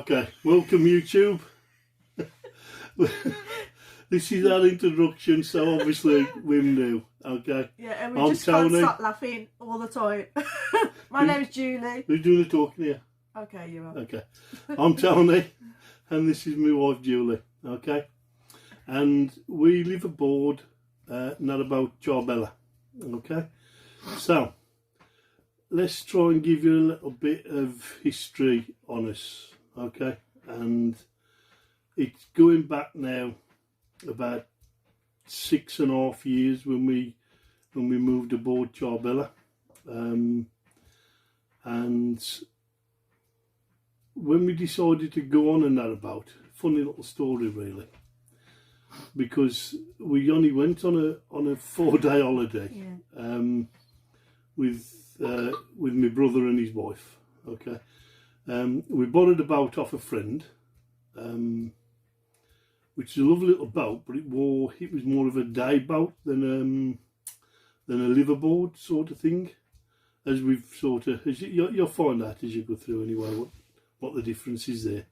Okay, welcome YouTube. This is our introduction, so obviously we're new, okay? Yeah, and we I'm just can't Tony. stop laughing all the time. My name's Julie. Who's doing the talking here? Okay, you are. Okay. I'm Tony, and this is my wife Julie, okay? And we live aboard narrowboat Charbella, okay? So, let's try and give you a little bit of history on us, okay? And it's going back now about 6.5 years when we moved aboard Charbella, and when we decided to go on a narrowboat, funny little story really, because we only went on a 4-day holiday, Yeah. with my brother and his wife. Okay, we borrowed a boat off a friend, which is a lovely little boat, but it was more of a day boat than a liverboard sort of thing. As we've you'll find out as you go through anyway what the difference is there.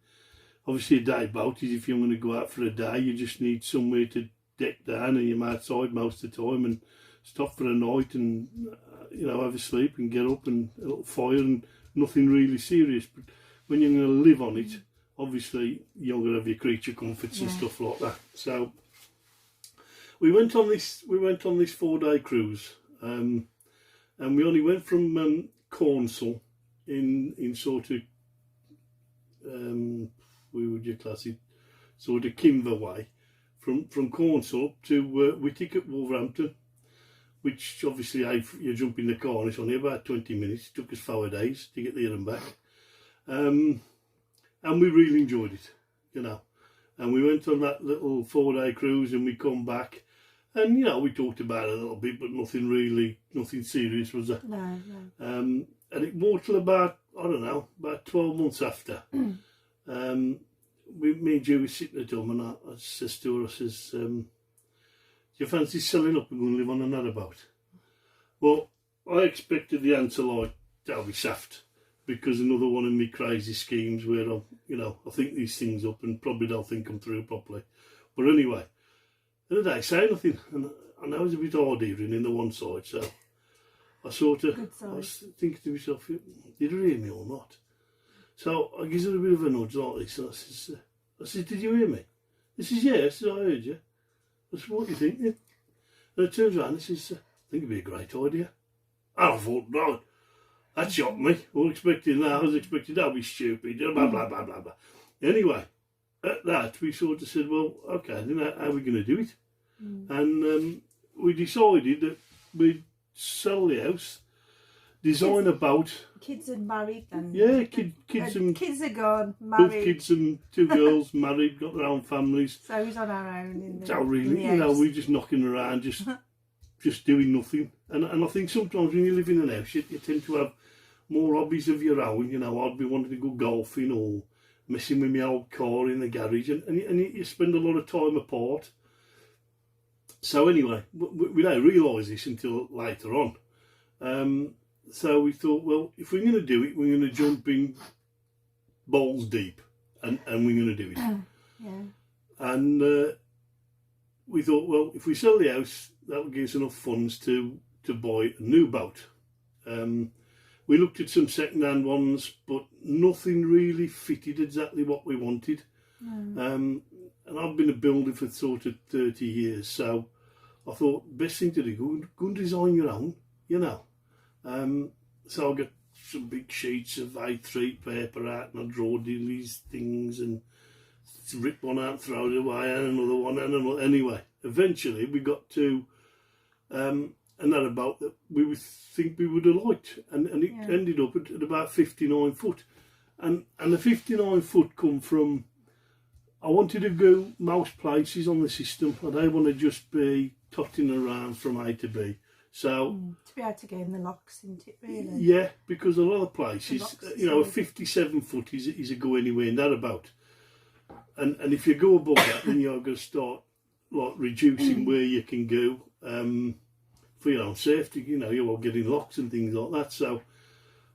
Obviously, a day boat is if you're going to go out for a day, you just need somewhere to deck down, and you're outside most of the time, and stop for a night and have a sleep and get up and a little fire and nothing really serious. But when you're going to live on it, obviously you're going to have your creature comforts and stuff like that. So we went on this 4-day cruise, and we only went from Cornsall in sort of we would you class it sort of Kimber way, from Cornsall to Whittick at Wolverhampton, which obviously if you jump in the car and it's only about 20 minutes. It took us 4 days to get there and back, and we really enjoyed it, and we went on that little 4-day cruise, and we come back, and we talked about it a little bit, but nothing serious, was there? No. And it wore till about 12 months after. Me and Joe were sitting at home, and I says to her, I says, do you fancy selling up and going to live on a narrowboat? Well, I expected the answer like, that'll be saft, because another one of my crazy schemes where I think these things up and probably don't think them through properly. But anyway, and they say nothing, and I was a bit hard hearing in the one side, so I was thinking to myself, did you hear me or not? So I gives her a bit of a nudge like this, and I said, did you hear me? He says, yeah. I said, I heard you. I said, what do you think? And he turns around and says, I think it'd be a great idea. And I thought, no, that shocked me. I was expecting that'll be stupid, blah, blah, blah, blah, blah. Anyway, at that, we sort of said, well, okay, then how are we going to do it? And we decided that we'd sell the house, design a boat. Kids are married and kids are gone, married. Both kids and 2 girls married, got their own families. So he's on our own in the we're just knocking around, just doing nothing. And I think sometimes when you live in an house, you tend to have more hobbies of your own. I'd be wanting to go golfing or messing with my old car in the garage, and you spend a lot of time apart. So anyway, we don't realise this until later on. So we thought, well, if we're going to do it, we're going to jump in balls deep, and we're going to do it. And we thought, well, if we sell the house, that will give us enough funds to buy a new boat. We looked at some second-hand ones, but nothing really fitted exactly what we wanted. And I've been a builder for sort of 30 years, so I thought, best thing to do, go and design your own, So I got some big sheets of A3 paper out, and I draw these things and rip one out, throw it away, and another one, and another. Anyway, eventually we got to another boat that we would think we would have liked, and it ended up at about 59 foot. And the 59 foot come from, I wanted to go most places on the system. I don't want to just be totting around from A to B. So to be able to get in the locks, isn't it, really? Yeah, because a lot of places, a 57 foot is a go anywhere in that about. And if you go above that, then you're going to start like reducing where you can go for your own safety. You're all getting locks and things like that. So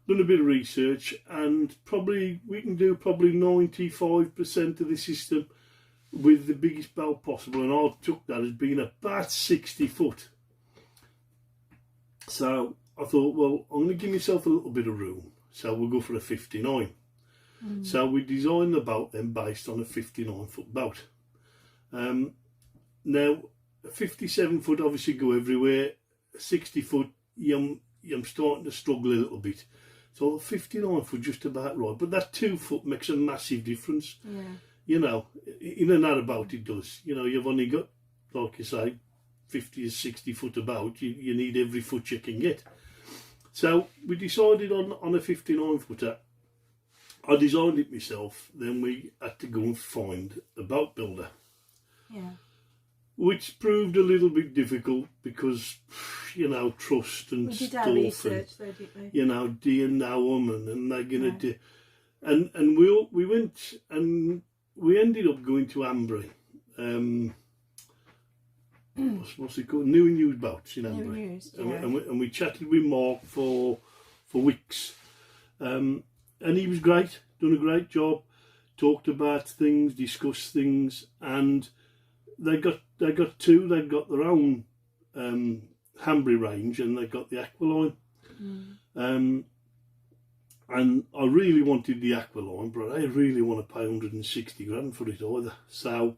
done a bit of research, and probably we can do probably 95% of the system with the biggest boat possible, and I took that as being about 60 foot. So I thought, well, I'm going to give myself a little bit of room, so we'll go for a 59. So we designed the boat then based on a 59 foot boat. Now, a 57 foot obviously go everywhere. A 60 foot, I'm starting to struggle a little bit. So a 59 foot just about right, but that 2 foot makes a massive difference. Yeah. You know, in and out about it does. You know, you've only got, like you say, 50 or 60 foot about. You need every foot you can get. So we decided on a 59 footer. I designed it myself. Then we had to go and find a boat builder. Yeah. Which proved a little bit difficult because, you know, trust and We did stuff. our research though, didn't we? You know, do you know them and they're going to do... And we went and we ended up going to Ambry. What's it called? New and Used Boats in Ambry. New and Used, yeah. And we chatted with Mark for weeks. And he was great, done a great job, talked about things, discussed things, and they got two. They got their own Hambry range, and they got the Aqualine. And I really wanted the Aqualine, but I really want to pay 160 grand for it either. So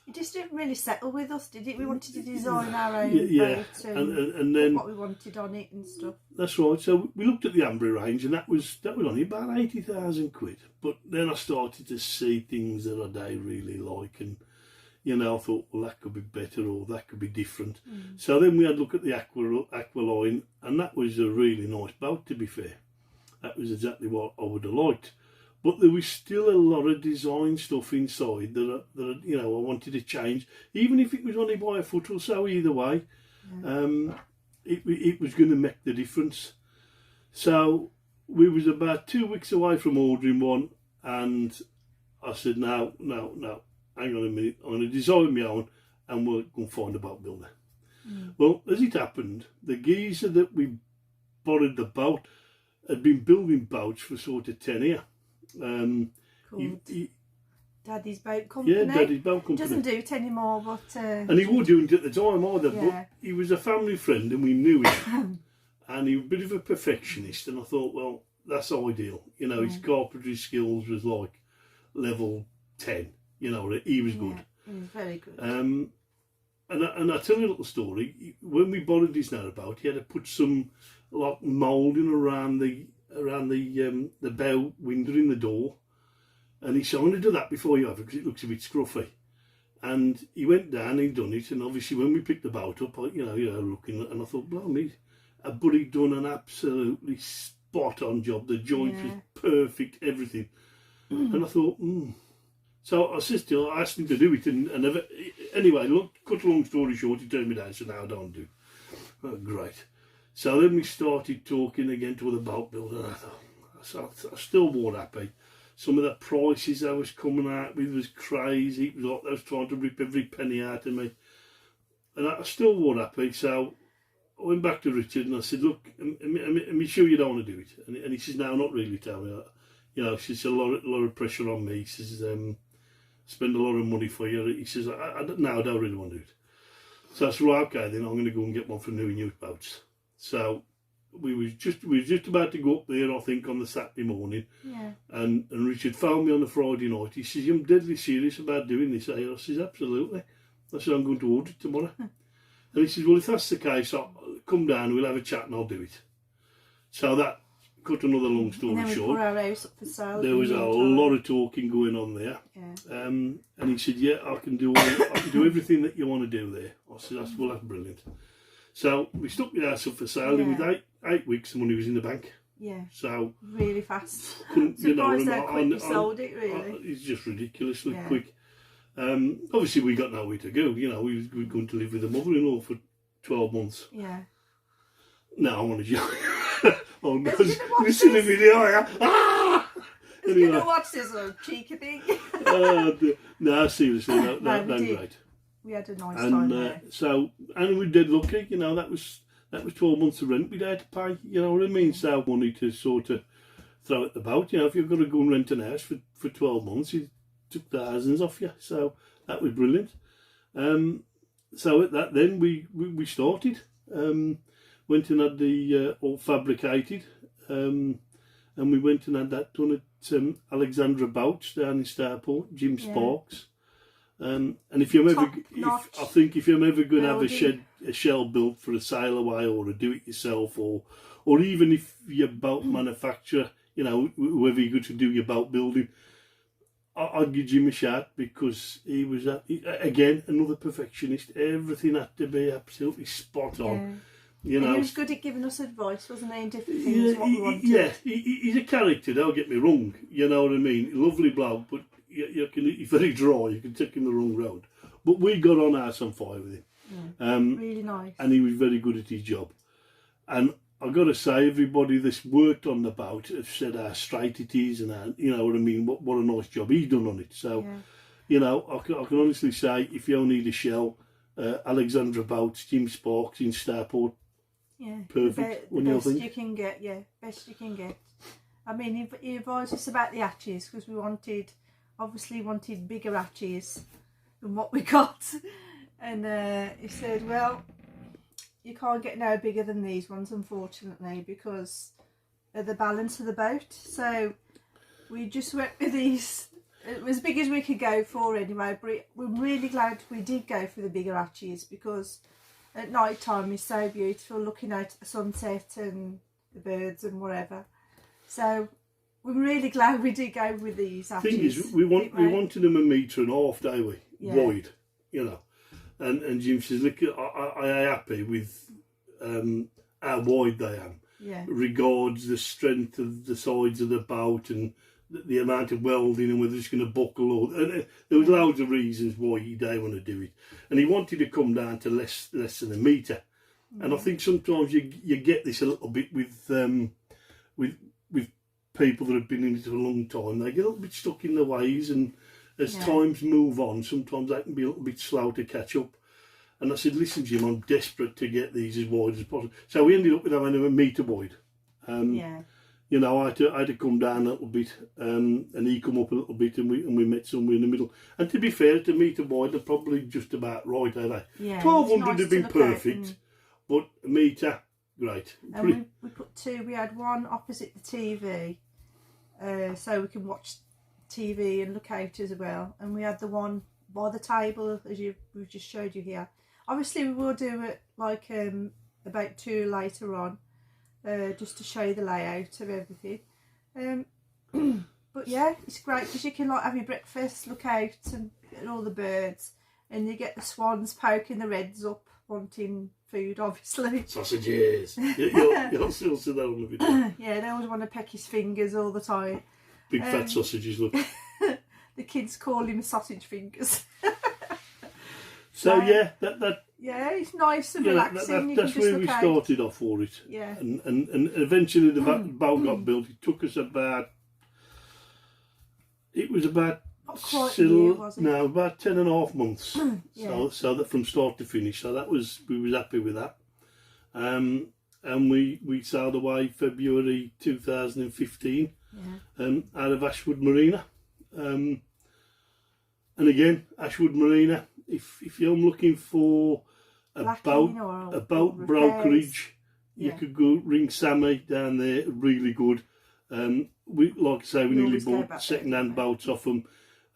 it just didn't really settle with us, did it? We wanted to design our own yeah, boat and then what we wanted on it and stuff. That's right. So we looked at the Ambry range, and that was only about 80,000 quid. But then I started to see things that I don't really like, and you know, I thought, well, that could be better or that could be different. So then we had a look at the Aqualine, and that was a really nice boat, to be fair. That was exactly what I would have liked. But there was still a lot of design stuff inside that you know, I wanted to change, even if it was only by a foot or so. Either way, it was going to make the difference. So we was about 2 weeks away from ordering one, and I said, no, hang on a minute, I'm going to design my own, and we'll go and find a boat builder. Well, as it happened, the geezer that we borrowed the boat had been building boats for sort of 10 years. Daddy's Boat Company. Yeah, Daddy's Boat Company. Doesn't do it anymore, but... and he wasn't doing it at the time either, Yeah. but he was a family friend and we knew him. And he was a bit of a perfectionist, and I thought, well, that's ideal. You know, his carpentry skills was like level 10. You know, he was good. He was very good. And I tell you a little story. When we borrowed his narrowboat, he had to put some like moulding around the bow window in the door, and he said, "I'm going to do that before you have it because it looks a bit scruffy." And he went down, he'd done it, and obviously when we picked the boat up, you know, looking, and I thought, blimey, but he'd done an absolutely spot on job. The joint was perfect, everything. And I thought, So I asked him to do it, and never. Anyway, look, cut a long story short, he turned me down and said, "No, I don't do." Oh, great. So then we started talking again to other boat builders, and I thought, I still wasn't happy. Some of the prices I was coming out with was crazy. It was like they was trying to rip every penny out of me. And I still wasn't happy, so I went back to Richard and I said, "Look, am I sure you don't want to do it?" And he says, "No, not really, tell me." You know, she's a lot of pressure on me. He says, "Spend a lot of money for you." He says, I don't really want to do it. So I said, "Well, okay, then I'm going to go and get one from New and Used Boats." So we was just about to go up there, I think, on the Saturday morning. Yeah. And Richard phoned me on the Friday night. He says, "I'm deadly serious about doing this." I says, "Absolutely." I said, "I'm going to order it tomorrow." And he says, "Well, if that's the case, I'll come down, we'll have a chat and I'll do it." So that cut another long story and then short. We put our house up for sale. There was a lot of talking going on there. Yeah. And he said, "Yeah, I can do everything that you want to do there." I said, "That's brilliant." So we stuck the house up for sale. Yeah. With 8 weeks, the money was in the bank. Yeah. So really fast. Surprised how quick you sold it, really. It's just ridiculously quick. Obviously, we got nowhere to go. You know, we were going to live with a mother-in-law for 12 months. Yeah. No, I want to joke. Oh no! Listen to me, yeah. Ah! He's going to watch this little cheeky thing. No, seriously, no, we did. great. We had a nice time there. So, and we did lucky, you know, that was that was 12 months of rent we'd had to pay, you know what I mean? So money to sort of throw at the boat, you know, if you've got to go and rent an house for 12 months, it took thousands off you, so that was brilliant. So at that then we started, went and had the all fabricated, and we went and had that done at Alexandra Boats down in Starport, Jim Sparks. And if you're ever, I think if you're ever going to have a shell built for a sail away or a do it yourself, or even if you're a boat manufacturer, you know, whoever you're going to do your boat building, I'd give Jim a shout, because he was again another perfectionist. Everything had to be absolutely spot on. You know, and he was good at giving us advice, wasn't he, in different things, what we wanted. Yeah, he's a character, don't get me wrong, you know what I mean? Lovely bloke, but he's very dry, you can take him the wrong road. But we got on house on fire with him. Really nice. And he was very good at his job. And I've got to say, everybody that's worked on the boat have said how straight it is, and how, you know what I mean, what a nice job he's done on it. So, you know, I can honestly say, if you need a shell, Alexandra Boats, Jim Sparks in Starport, perfect. The best you can get, best you can get. I mean, he advised us about the hatches, because we obviously wanted bigger hatches than what we got. And he said, well, you can't get no bigger than these ones, unfortunately, because of the balance of the boat. So we just went with these. It was as big as we could go for anyway, but we're really glad we did go for the bigger hatches, because at night time is so beautiful, looking out at the sunset and the birds and whatever. So we're really glad we did go with these hatches. Thing is, we wanted them 1.5 meters, don't we? Wide, you know. And Jim says, look, I am happy with how wide they are. Regards the strength of the sides of the boat and the amount of welding, and whether it's going to buckle or... And there was loads of reasons why he didn't want to do it. And he wanted to come down to less than 1 metre. And I think sometimes you get this a little bit with people that have been in it for a long time. They get a little bit stuck in their ways, and as times move on, sometimes they can be a little bit slow to catch up. And I said, listen, Jim, I'm desperate to get these as wide as possible. So we ended up with having them 1 metre wide. You know, I had to come down a little bit, and he come up a little bit, and we met somewhere in the middle. And to be fair, at 1 metre wide, they're probably just about right, are they? 1200 would have been perfect, but 1 metre, great. And we put two. We had one opposite the TV, so we can watch TV and look out as well. And we had the one by the table, as we've just showed you here. Obviously, we will do it like about 2 later on, just to show you the layout of everything. But yeah, it's great, because you can like have your breakfast, look out and at all the birds, and you get the swans poking the reds up, wanting food, obviously. Sausages. You'll still see that on the video. Yeah, they always want to peck his fingers all the time. Big fat sausages, look. The kids call him sausage fingers. So yeah, that it's nice and relaxing. That's where we started off for it. Yeah. And eventually the boat got built. It took us about. It was about. Not quite a year, was it? No, about 10.5 months. So that from start to finish. So we was happy with that. And we sailed away February 2015. Out of Ashwood Marina. And again, Ashwood Marina, if you're looking for a boat brokerage, you could go ring Sammy down there, really good. We, like I say, we nearly bought second-hand boats off them,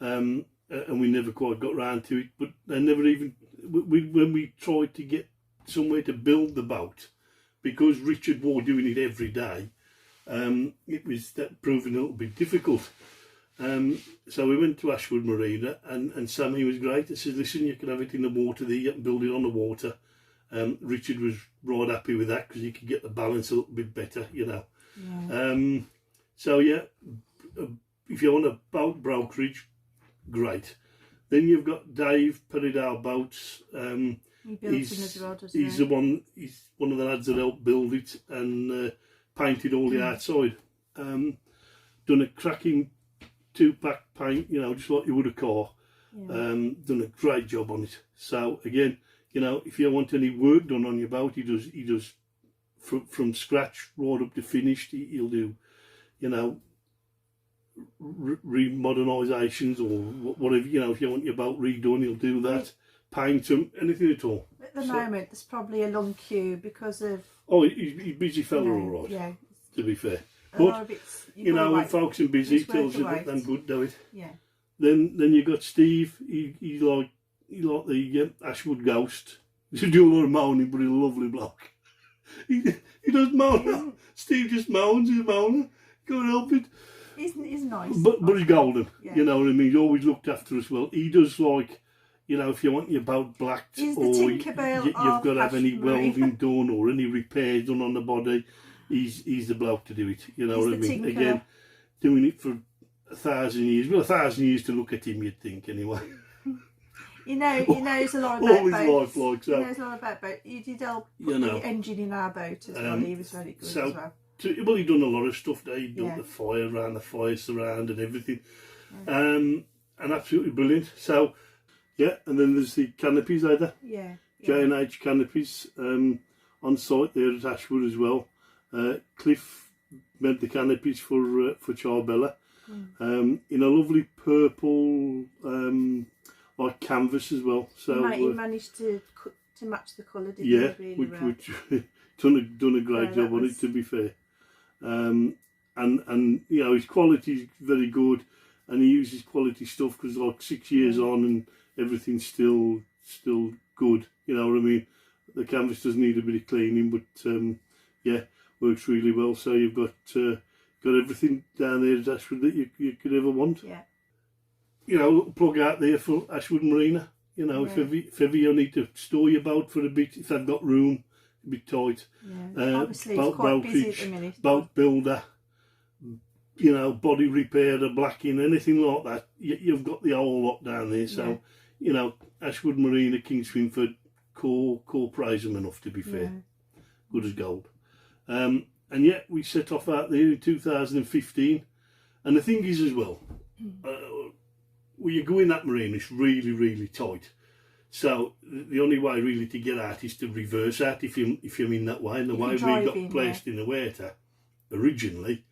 and we never quite got round to it. But they never even, when we tried to get somewhere to build the boat, because Richard was doing it every day, it was proving a little bit difficult. So we went to Ashwood Marina, and Sammy was great. He said, listen, you can have it in the water there, you can build it on the water. Richard was right happy with that, because he could get the balance a little bit better, you know. So yeah, if you want a boat brokerage, great. Then you've got Dave Peridale Boats. He's one of the lads that helped build it and painted all the outside. Done a cracking 2-pack paint, you know, just like you would a car. Done a great job on it. So again, you know, if you want any work done on your boat, he does from scratch right up to finished. He'll do, you know, remodernisations or whatever, you know, if you want your boat redone, he'll do that. Paint them, anything at all. At the moment, there's probably a long queue because of... Oh, he's a busy fella, all right, yeah. to be fair. But, you know, when folks are busy, it tells you that them good do it. Yeah. Then you got Steve, he like the Ashwood Ghost. He'll do a lot of moaning, but he's a lovely bloke. He does moan. Steve just moans, he's moaning. Can't help it. He's nice. But he's golden, yeah. You know what I mean? He's always looked after us well. He does like, you know, if you want your boat blacked or you've got to have any welding done or any repairs done on the body, he's the bloke to do it. You know what I mean? Again, doing it for 1,000 years. Well, 1,000 years to look at him, you'd think, anyway. He knows a lot about all his boats. life, like so. He knows a lot about boats. He did help put the engine in our boat as well. He was very good as well. Well, he'd done a lot of stuff there. He built the fire around the fire surround and everything. Yeah. And absolutely brilliant. So, yeah, and then there's the canopies either. Yeah. J&H canopies on site there at Ashwood as well. Cliff made the canopies for Charbella in a lovely purple like canvas as well. So he managed to match the colour, didn't he? Really which done a great job on it, to be fair. And you know, his quality is very good, and he uses quality stuff because like 6 years on and everything's still good. You know what I mean? The canvas does need a bit of cleaning, but yeah, works really well. So you've got everything down there at Ashwood that you could ever want. Yeah. You know, little plug out there for Ashwood Marina. You know, if ever you need to store your boat for a bit, if they've got room, a bit tight. Yeah. Obviously, it's quite busy at the minute. Boat builder, you know, body repairer, blacking, anything like that. You've got the whole lot down there. So, you know, Ashwood Marina, King Swinford, core praise them enough, to be fair. Good as gold. And yet we set off out there in 2015. And the thing is as well, when you go in that marina, it's really, really tight. So the only way really to get out is to reverse out if you're in that way. And the way we got placed in the water originally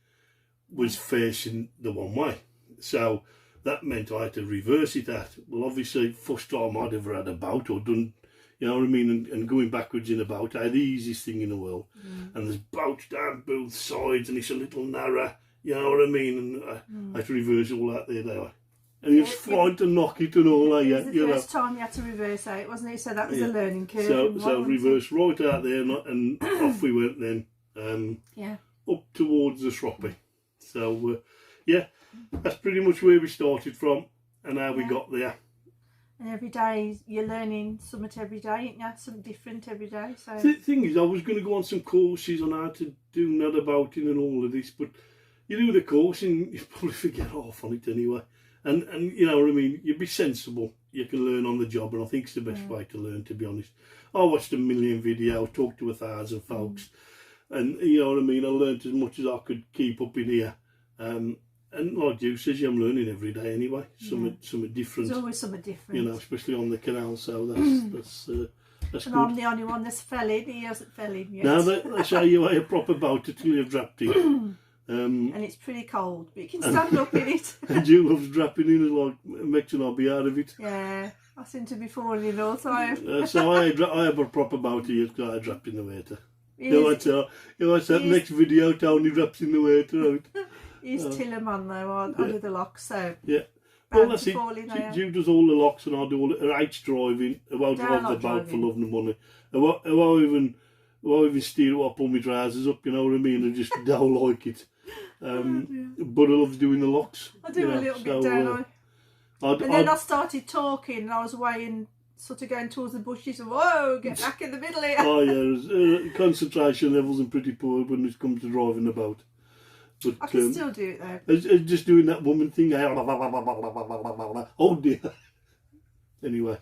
was facing the one way. So that meant I had to reverse it out. Well, obviously, first time I'd ever had a boat or done, you know what I mean, and going backwards in a boat, I had the easiest thing in the world. And there's boats down both sides and it's a little narrow, you know what I mean, and I had to reverse all that there. And it's fine to knock it and all that. It was the first time you had to reverse out, wasn't it? So that was a learning curve. So reverse right out there and off we went then. Up towards the Shroppy. So, yeah, that's pretty much where we started from and how we got there. And every day you're learning something every day, ain't you? Something different every day. So the thing is, I was going to go on some courses on how to do narrowboating and all of this, but you do the course and you probably forget half on it anyway. And you know what I mean, you be sensible, you can learn on the job, and I think it's the best way to learn, to be honest. I watched a million videos, talked to 1,000 folks, and you know what I mean, I learned as much as I could keep up in here. And like you says, I'm learning every day anyway, something different. There's always something different. You know, especially on the canal, so that's and good. I'm the only one that's fell in, he hasn't fell in yet. Now they show you a proper boat until you've dropped in. And it's pretty cold, but you can stand up in it. And you loves dropping in and like makes an hobby out of it. Yeah, I seem to be falling in all the time. So I have a proper boat here because I dropped in the water. You watch that next video, Tony drops in the water out. He's Tillerman though, under the locks, so... Yeah. Well, that's it. Jude does all the locks and I do all the rates driving. I won't drive the boat for love and money. I won't even steer it up, pull my trousers up, you know what I mean? I just don't like it. But I love doing the locks. I do a little bit, don't I? And then I started talking and I was away sort of going towards the bushes and whoa, get back in the middle here. Oh yeah, concentration levels are pretty poor when it comes to driving the boat. But, I can still do it though. It's just doing that woman thing. Oh dear. Anyway,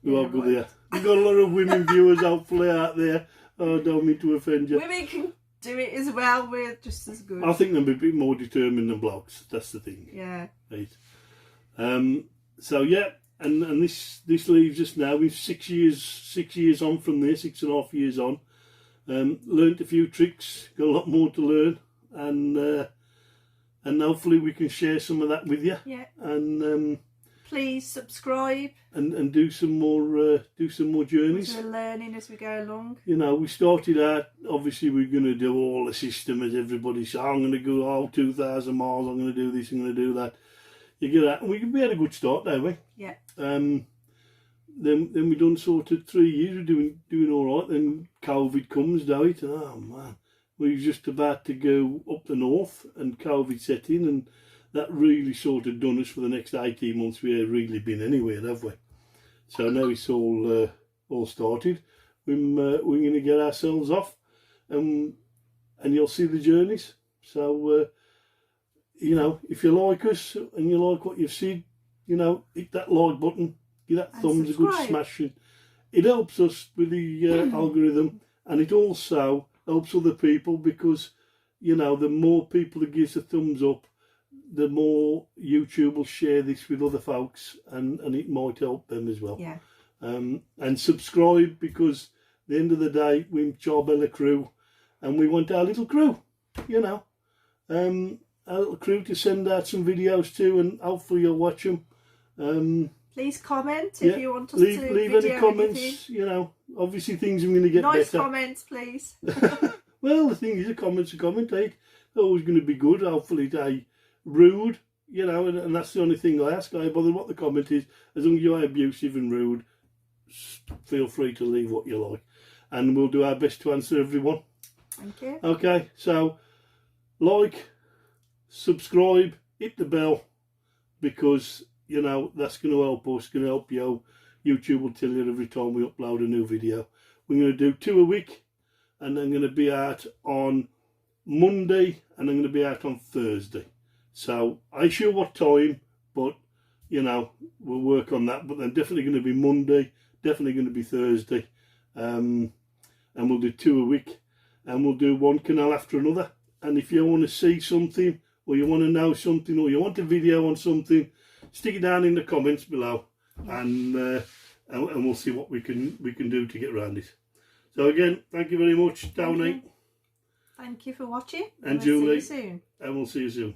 we won't go there. We've got a lot of women viewers hopefully out there. Oh, don't mean to offend you. Women can do it as well. We're just as good. I think they're a bit more determined than blokes. That's the thing. Yeah. Right. So yeah, and this leaves us now with 6 years on from there, 6.5 years on. Learned a few tricks, got a lot more to learn, and hopefully we can share some of that with you. Yeah. And please subscribe. And do some more journeys. We're learning as we go along. You know, we started out, obviously we're going to do all the system as everybody said, I'm going to go 2,000 miles, I'm going to do this, I'm going to do that. You get that, and we had a good start, don't we? Yeah. Then we done sort of 3 years of doing all right. Then COVID comes, don't it? And oh man, we were just about to go up the north, and COVID set in, and that really sort of done us for the next 18 months. We ain't really been anywhere, have we? So now it's all started. We're going to get ourselves off, and you'll see the journeys. So you know, if you like us and you like what you've seen, you know, hit that like button, give that thumbs a good smashing. It helps us with the algorithm, and it also helps other people, because, you know, the more people that gives a thumbs up, the more YouTube will share this with other folks, and it might help them as well. Yeah. And subscribe, because at the end of the day, we're Charbella Crew, and we want our little crew, you know. Our little crew to send out some videos to, and hopefully you'll watch them. Please comment if you want us leave to leave video any comments, anything. you know. Obviously things are going to get nice better. comments, please. Well, the thing is, a comment's a comment, eh? They're always going to be good. Hopefully they rude, you know, and that's the only thing I ask. I don't bother what the comment is, as long as you're abusive and rude, feel free to leave what you like, and we'll do our best to answer everyone. Thank you. Okay, so like, subscribe, hit the bell, because, you know, that's going to help us, going to help you. YouTube will tell you every time we upload a new video. We're going to do 2 a week, and I'm going to be out on Monday, and I'm going to be out on Thursday. So I ain't sure what time, but, you know, we'll work on that. But they're definitely going to be Monday, definitely going to be Thursday, and we'll do 2 a week, and we'll do one canal after another. And if you want to see something, or you want to know something, or you want a video on something, stick it down in the comments below, and we'll see what we can do to get around it. So again, thank you very much, Tony. Thank you for watching, and we'll Julie, see you soon. and we'll see you soon.